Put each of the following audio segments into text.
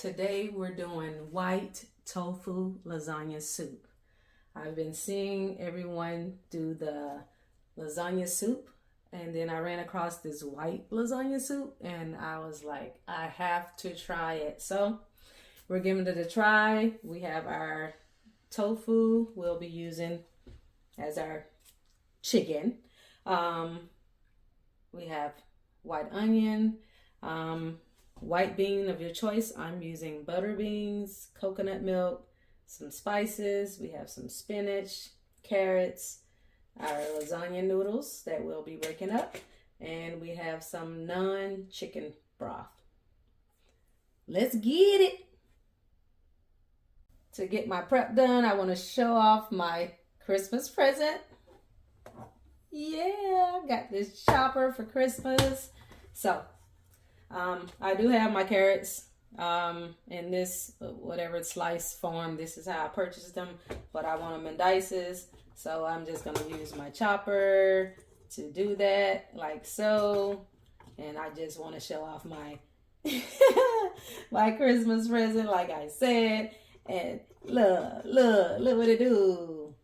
Today we're doing white tofu lasagna soup. I've been seeing everyone do the lasagna soup, and then I ran across this white lasagna soup and I was like, I have to try it. So we're giving it a try. We have our tofu we'll be using as our chicken. We have white onion, white bean of your choice. I'm using butter beans, coconut milk, some spices. We have some spinach, carrots, our lasagna noodles that we'll be breaking up, and we have some non-chicken broth. Let's get it. To get my prep done, I want to show off my Christmas present. Yeah, I got this chopper for Christmas. So I do have my carrots in this whatever slice form. This is how I purchased them, but I want them in dices, so I'm just gonna use my chopper to do that, like so. And I just want to show off my my Christmas present, like I said. And look what it do.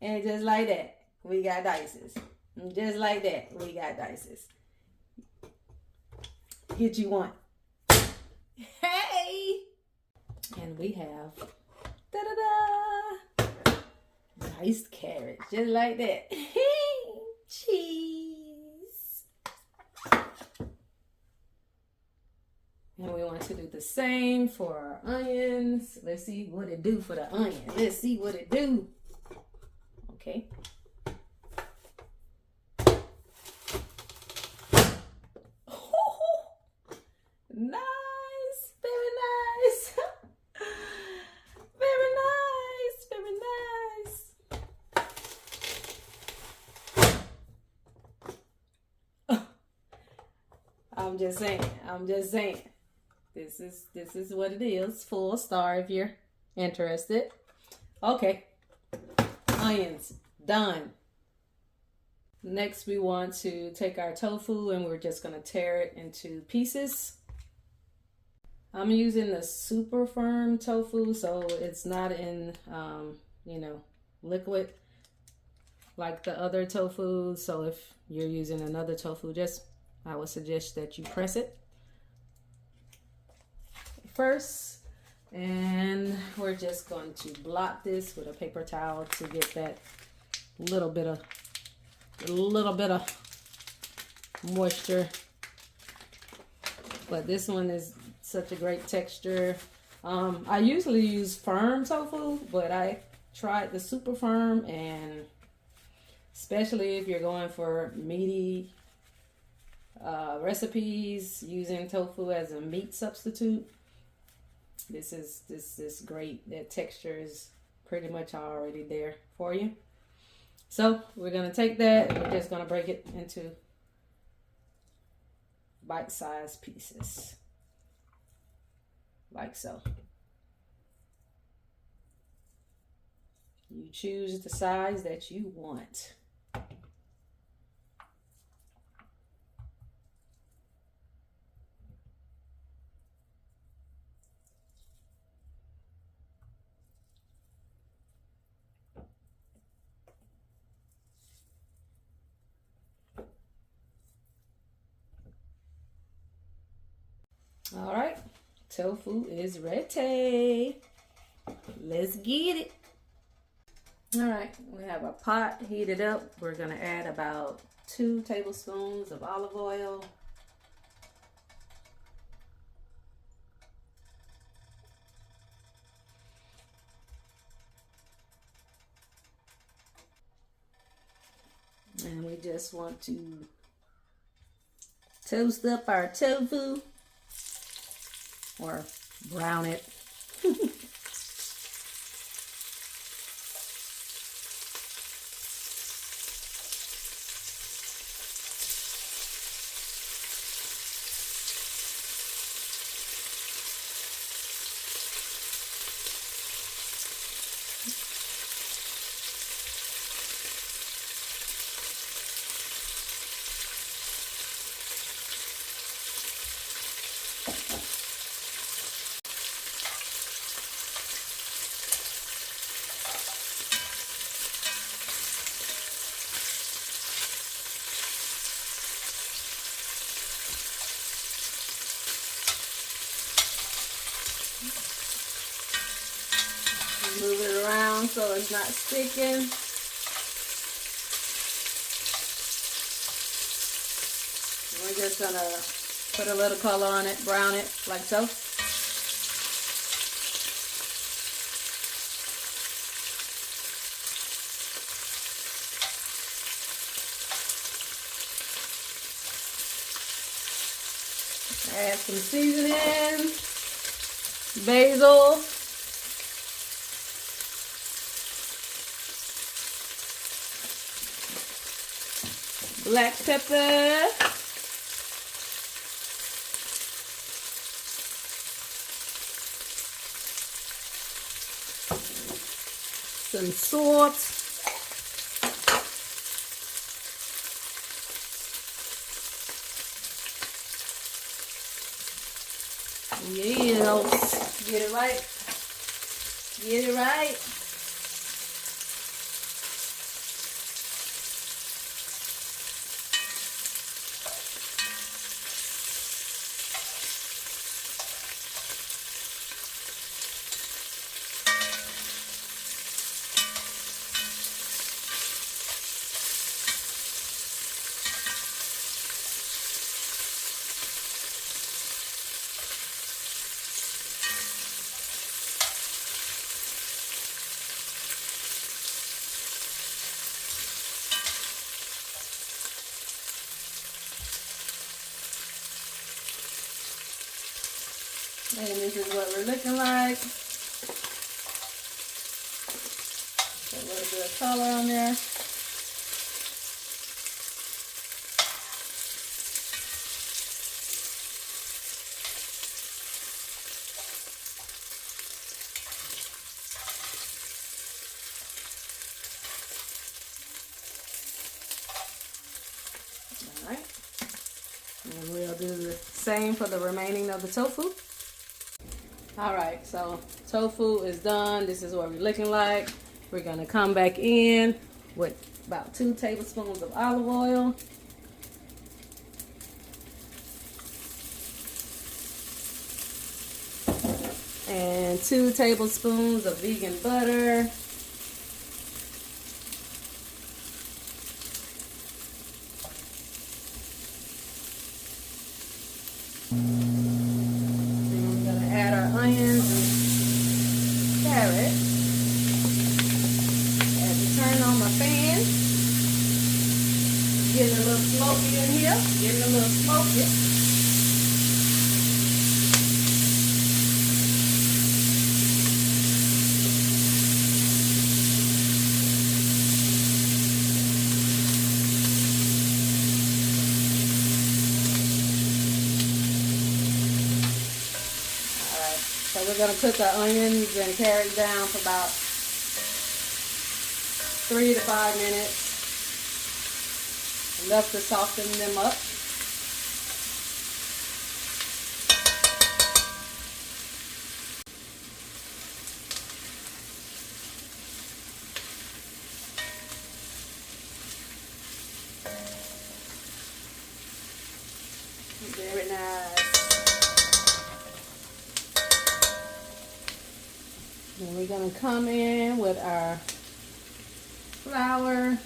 And just like that, we got dices. And just like that, we got dices. Get you one. Hey! And we have, da-da-da, diced carrots. Just like that. Cheese. And we want to do the same for our onions. Let's see what it do for the onion. Let's see what it do. Okay. Oh, nice, very nice. Very nice, very nice. I'm just saying. This is what it is. Full star if you're interested. Okay. Onions done. Next we want to take our tofu and we're just going to tear it into pieces. I'm using the super firm tofu, so it's not in liquid like the other tofu. So if you're using another tofu, I would suggest that you press it first. And we're just going to blot this with a paper towel to get that little bit of moisture. But this one is such a great texture. I usually use firm tofu, but I tried the super firm, and especially if you're going for meaty recipes using tofu as a meat substitute, this is great. That texture is pretty much already there for you. So we're going to take that and we're just going to break it into bite-sized pieces. Like so. You choose the size that you want. All right, tofu is ready. Let's get it. All right, we have a pot heated up. We're gonna add about 2 tablespoons of olive oil. And we just want to toast up our tofu. Or brown it. Move it around so it's not sticking. We're just gonna put a little color on it, brown it like so. Add some seasoning, basil, black pepper, some salt, get it right, get it right. And this is what we're looking like. Put a little bit of color on there. All right. And we'll do the same for the remaining of the tofu. Alright, so tofu is done. This is what we're looking like. We're going to come back in with about 2 tablespoons of olive oil. And 2 tablespoons of vegan butter. Onions and carrots. As we turn on my fan, getting a little smoky in here, getting a little smoky. So we're going to cook our onions and carrots down for about 3 to 5 minutes. Enough to soften them up. Very nice. Then we're going to come in with our flour.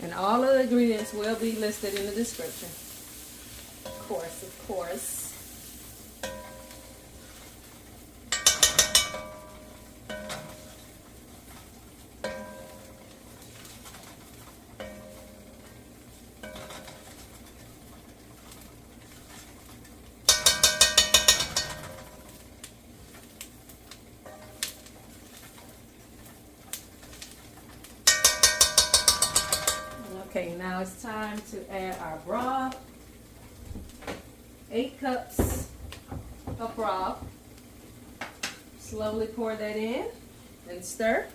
And all of the ingredients will be listed in the description. Of course. Okay, now it's time to add our broth. 8 cups of broth. Slowly pour that in and stir.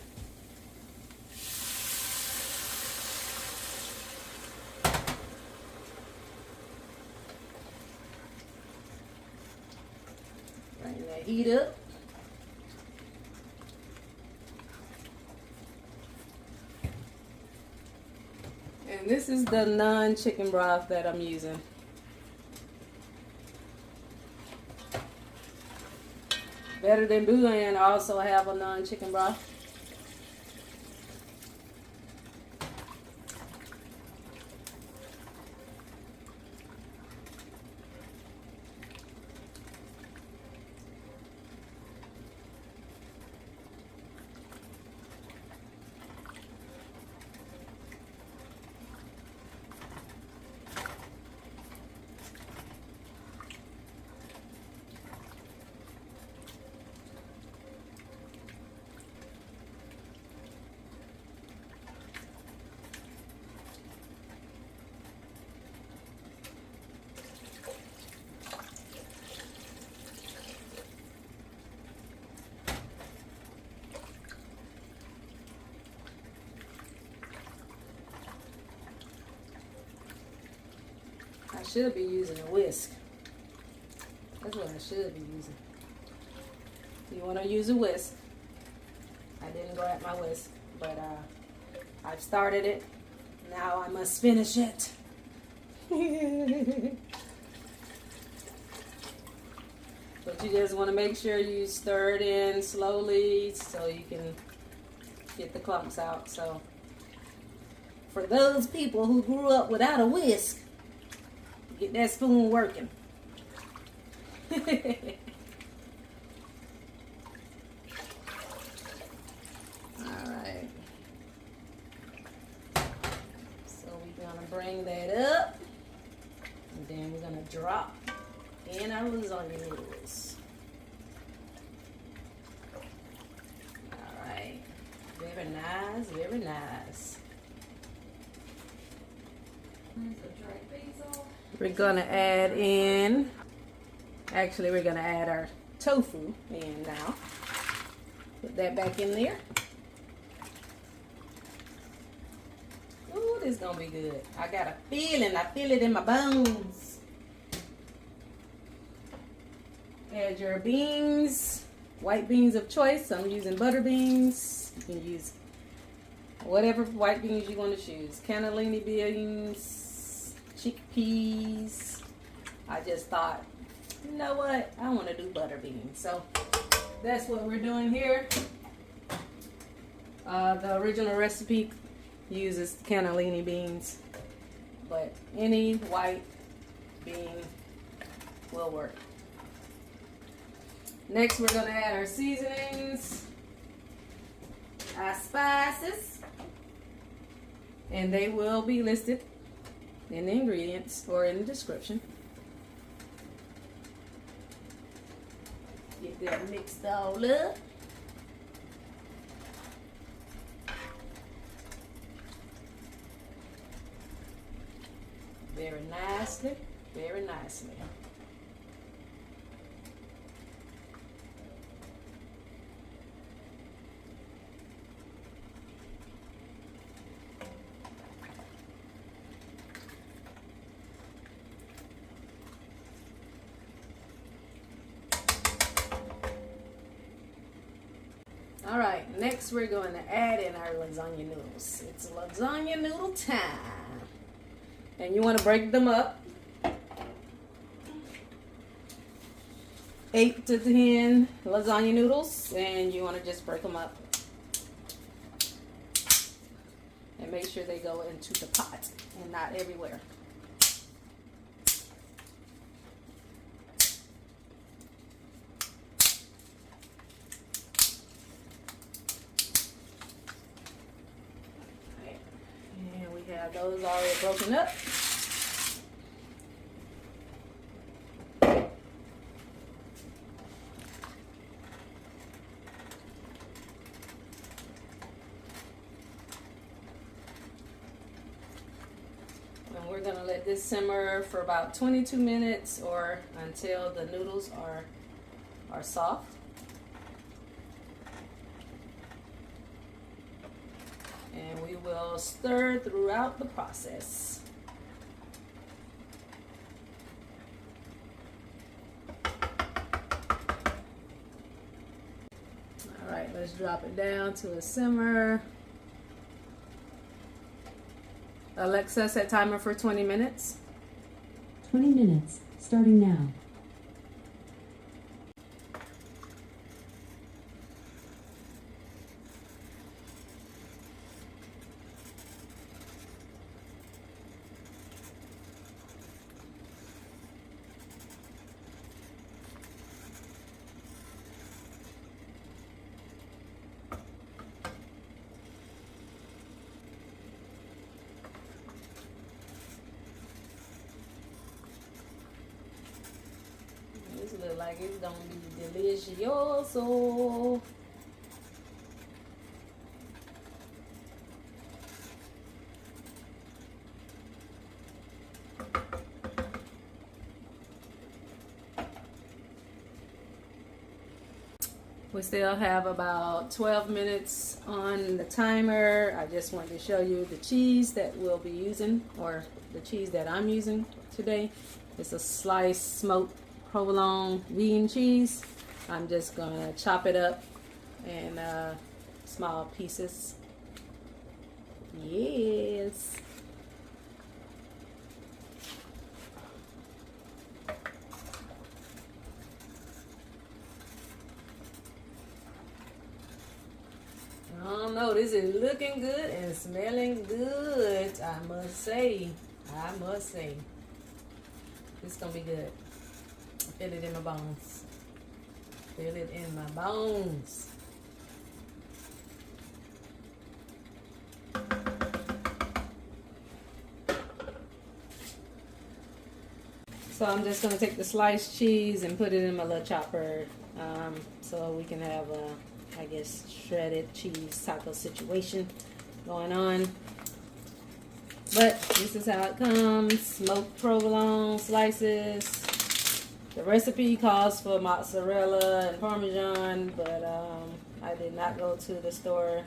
Bring that heat up. And this is the non-chicken broth that I'm using. better than bouillon. I also have a non-chicken broth. I should be using a whisk. That's what I should be using. You want to use a whisk. I didn't go at my whisk, but I've started it. Now I must finish it. But you just want to make sure you stir it in slowly so you can get the clumps out. So for those people who grew up without a whisk, get that spoon working. Alright. So we're going to bring that up. And then we're going to drop in our lasagna noodles. Alright. Very nice, very nice. We're gonna add in, actually we're gonna add our tofu in now. Put that back in there. Ooh, this is gonna be good. I got a feeling, I feel it in my bones. Add your beans, white beans of choice. I'm using butter beans. You can use whatever white beans you want to choose. Cannellini beans, chickpeas. I just thought, you know what? I want to do butter beans. So that's what we're doing here. The original recipe uses cannellini beans, but any white bean will work. Next, we're going to add our seasonings, our spices, and they will be listed in the ingredients or in the description. Get that mixed all up. Very nicely, very nicely. All right, next we're going to add in our lasagna noodles. It's lasagna noodle time. And you want to break them up. 8 to 10 lasagna noodles, and you want to just break them up. And make sure they go into the pot and not everywhere. Those already broken up. And we're going to let this simmer for about 22 minutes or until the noodles are soft. And we will stir throughout the process. All right, let's drop it down to a simmer. Alexa, set timer for 20 minutes. 20 minutes, starting now. like it's gonna be delicioso. We still have about 12 minutes on the timer. I just wanted to show you the cheese that we'll be using, or the cheese that I'm using today. It's a sliced smoked provolone vegan cheese. I'm just gonna chop it up in small pieces. Yes. I don't know, this is looking good and smelling good, I must say. It's gonna be good. Feel it in my bones. Feel it in my bones. So I'm just gonna take the sliced cheese and put it in my little chopper, so we can have a, I guess, shredded cheese taco situation going on. But this is how it comes. Smoked provolone slices. The recipe calls for mozzarella and parmesan, but I did not go to the store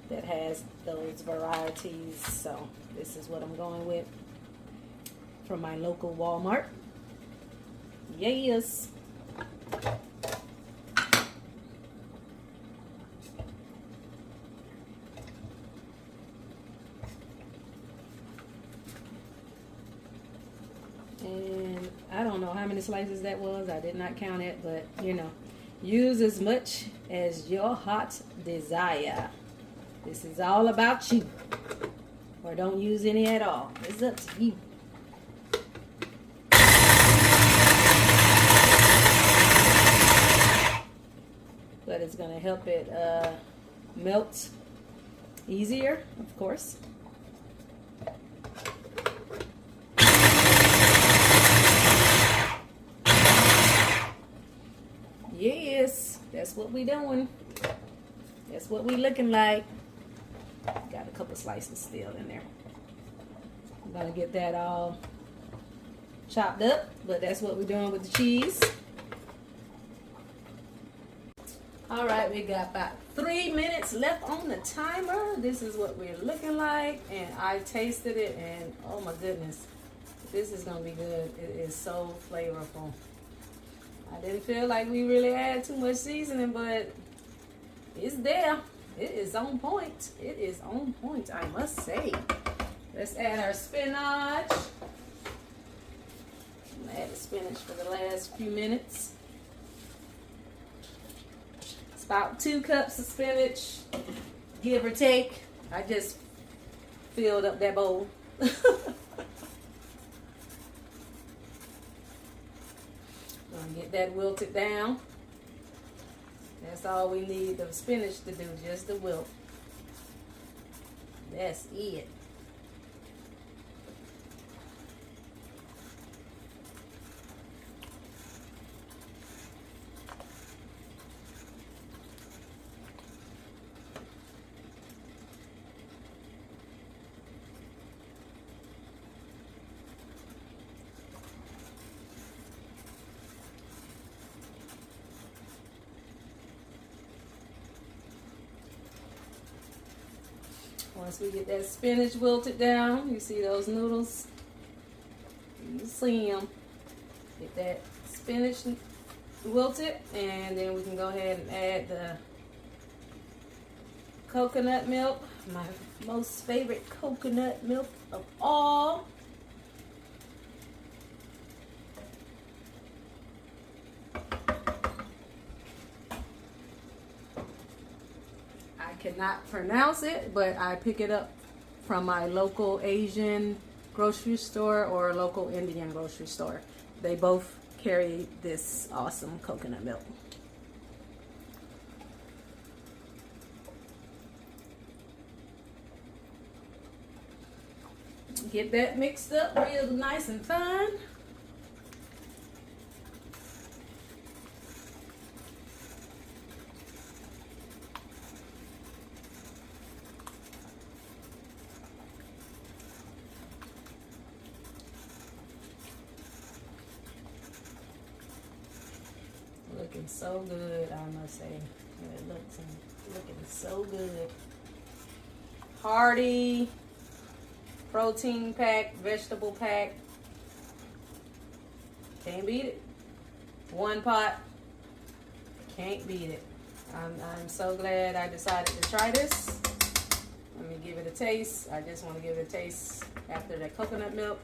that has those varieties, so this is what I'm going with from my local Walmart. Yes. And I don't know how many slices that was. I did not count it, but you know, use as much as your heart desire. This is all about you. Or don't use any at all. It's up to you. But it's gonna help it melt easier, of course. Yes, that's what we doing. That's what we looking like. Got a couple slices still in there. I'm gonna get that all chopped up, but that's what we're doing with the cheese. All right, we got about 3 minutes left on the timer. This is what we're looking like, and I tasted it, and oh my goodness, this is gonna be good. It is so flavorful. I didn't feel like we really had too much seasoning, but it's there. It is on point. It is on point, I must say. Let's add our spinach. I'm gonna add the spinach for the last few minutes. It's about 2 cups of spinach, give or take. I just filled up that bowl. Gonna get that wilted down. That's all we need the spinach to do, just the wilt. That's it. Once we get that spinach wilted down, you see those noodles? You see them. Get that spinach wilted, and then we can go ahead and add the coconut milk, my most favorite coconut milk of all. Cannot pronounce it, but I pick it up from my local Asian grocery store or local Indian grocery store. They both carry this awesome coconut milk. Get that mixed up real nice and fine. looking so good, I must say. It looks looking so good. Hearty, protein pack, vegetable pack. Can't beat it. One pot. Can't beat it. I'm so glad I decided to try this. Let me give it a taste. I just want to give it a taste after that coconut milk.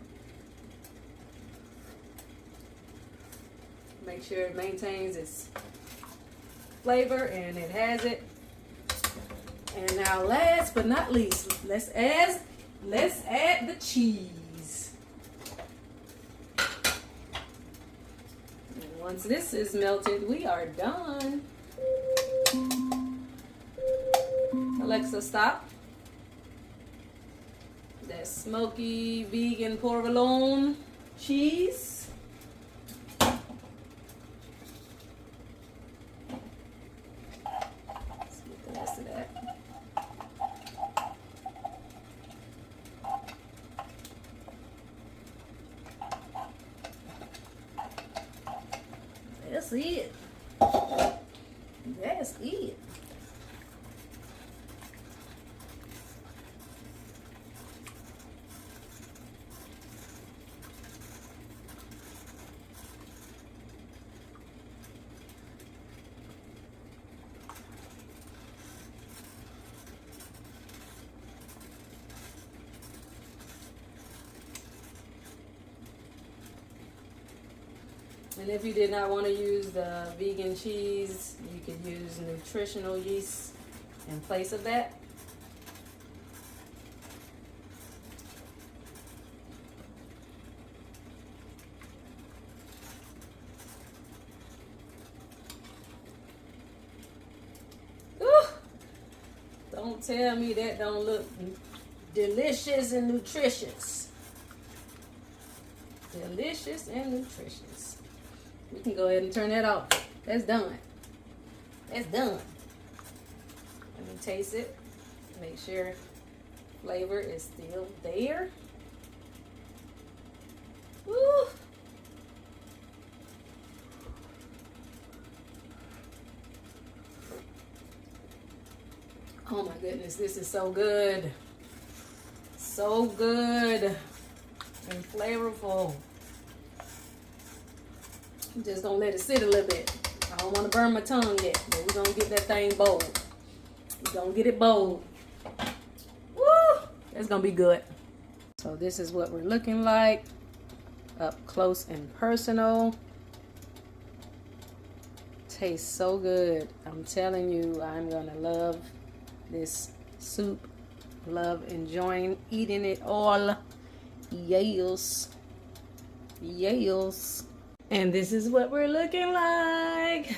Make sure it maintains its flavor, and it has it. And now last but not least, let's add the cheese. And once this is melted, we are done. Alexa, stop. That smoky vegan provolone cheese. Let's get the rest of that. That's it. That's it. And if you did not want to use the vegan cheese, you could use nutritional yeast in place of that. Ooh, don't tell me that don't look delicious and nutritious. Delicious and nutritious. We can go ahead and turn that off. That's done. That's done. Let me taste it. Make sure flavor is still there. Woo! Oh my goodness, this is so good. So good and flavorful. Just gonna let it sit a little bit. I don't want to burn my tongue yet, but we're gonna get that thing bold. We're gonna get it bold. Woo! That's gonna be good. So this is what we're looking like up close and personal. Tastes so good. I'm telling you, I'm gonna love this soup. Love enjoying eating it all. Yes. Yes. And this is what we're looking like.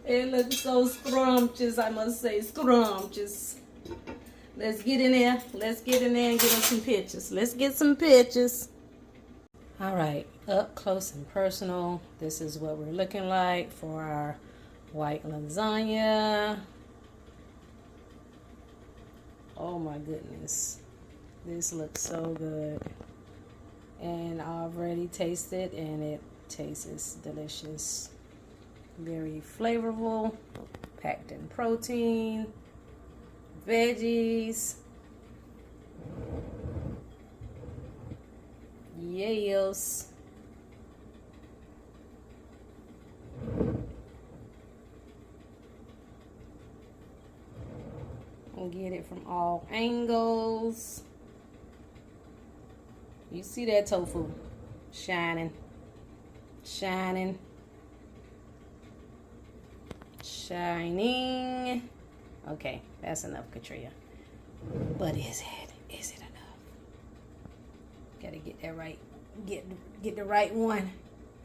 It looks so scrumptious, I must say, scrumptious. Let's get in there. Let's get in there and get us some pictures. Let's get some pictures. All right, up close and personal. This is what we're looking like for our white lasagna. Oh my goodness. This looks so good. And I already tasted, and it tastes delicious. Very flavorful, packed in protein, veggies. Yes. And get it from all angles. You see that tofu shining, shining, shining. Okay, that's enough, Katria. But is it enough? Gotta get that right. Get the right one.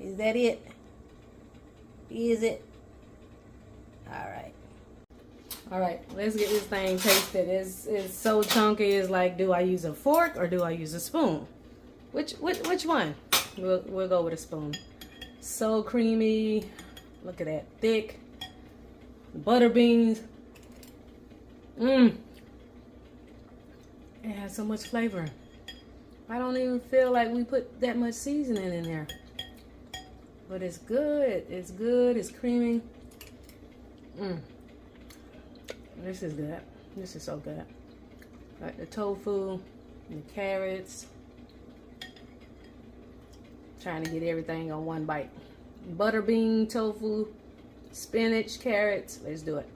Is that it? Is it? All right, let's get this thing tasted. It's so chunky. It's like, do I use a fork or do I use a spoon? Which one? We'll go with a spoon. So creamy. Look at that, thick. Butter beans. It has so much flavor. I don't even feel like we put that much seasoning in there. But it's good. It's good. It's creamy. This is good. This is so good. Like the tofu, the carrots. Trying to get everything on one bite. Butter bean, tofu, spinach, carrots. Let's do it.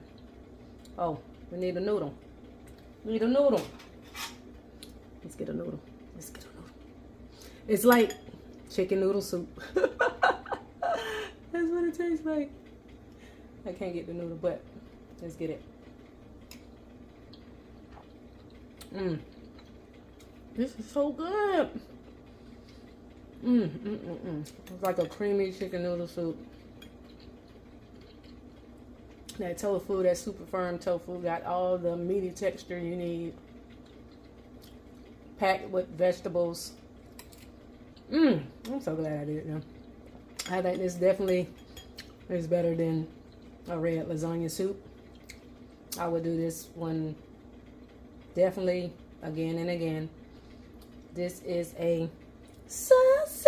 Oh, we need a noodle. We need a noodle. Let's get a noodle. Let's get a noodle. It's like chicken noodle soup. That's what it tastes like. I can't get the noodle, but let's get it. This is so good. It's like a creamy chicken noodle soup. That tofu, that super firm tofu, got all the meaty texture you need. Packed with vegetables. I'm so glad I did it now. I think this definitely is better than a red lasagna soup. I would do this one definitely again and again. This is a success.